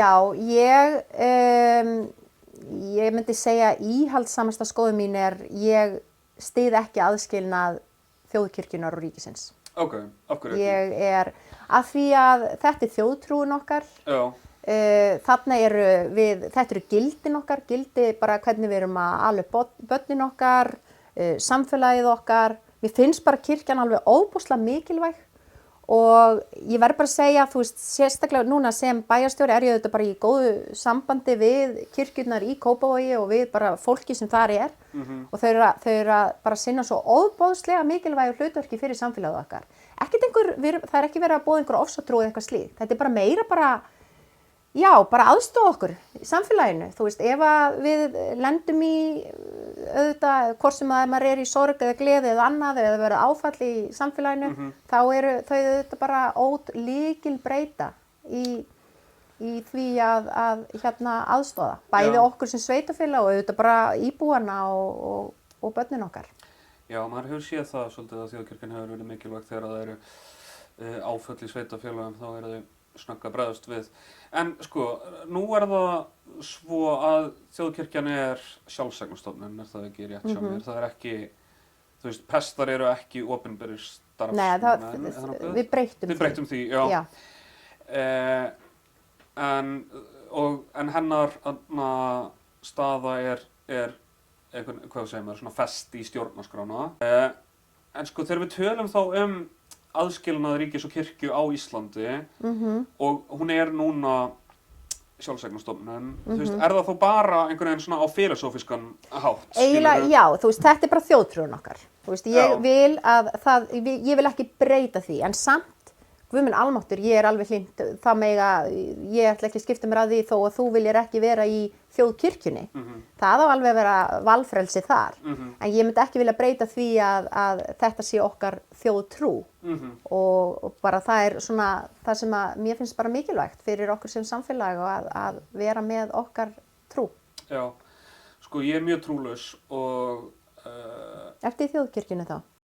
Já, ég myndi segja íhaldssamasta skoðun mín ég styð ekki aðskilnað þjóðkirkjunnar og ríkisins. Ok, af hverju ekki? Ég af því að þetta þjóðtrúin okkar. Já. Þetta eru gildin okkar, gildi bara hvernig við erum að ala upp börnin okkar, samfélagið okkar. Mér finnst bara kirkjan alveg óbúslega mikilvæg og ég verð bara að segja, þú veist, sérstaklega núna sem bæjarstjóri ég auðvitað bara í góðu sambandi við kirkjurnar í Kópavogi og við bara fólki sem þar og þau eru að bara sinna svo óbóðslega mikilvægu hlutverki fyrir samfélagið okkar. Það ekki verið að boða einhver ofsatrú eða eitthvað slíkt. Þetta bara meira bara aðstoða okkur í samfélaginu. Þú veist, ef við lendum í auðvitað, hvort sem að maður í sorg eða gleði eða annað eða verið áfall í samfélaginu, þá eru þau auðvitað bara lykilbreyta í því að aðstoða. Bæði okkur sem sveitarfélag og auðvitað bara íbúana og börnin okkar. Já, maður hefur séð það svolítið að þjóðkirkjan hefur verið mikilvægt þegar það eru áföll í sveitarfélagum, þá eru þau snögg að bregðast við. En sko, nú það svo að þjóðkirkjan sjálfseignarstofnun, það ekki rétt hjá mér? Það ekki, þú veist, prestar eru ekki opinberir starfsmenn. Nei, við breyttum því. Já. En hennar staða hvað segir maður, svona fest í stjórnarskrána. En sko, þegar við tölum þá aðskilnað ríkis og kirkju á Íslandi og hún núna sjálfseignarstofnun, þú veist, það þó bara einhvern veginn svona á filosófískan hátt? Eiginlega, já, þú veist, þetta bara þjóðtrúin okkar. Þú veist, ég vil ekki breyta því, en samt, Guð minn almáttur, ég alveg hlynnt, ég ætla ekki að skipta mér að því þó að þú viljir ekki vera í þjóðkirkjunni. Það á alveg að vera valfrelsi þar. En ég myndi ekki vilja breyta því að þetta sé okkar þjóðtrú. Og bara það svona það sem mér finnst bara mikilvægt fyrir okkur sem samfélag og að vera með okkar trú. Já, sko ég mjög trúlaus og... Ertu í þjóðkirkjunni þá?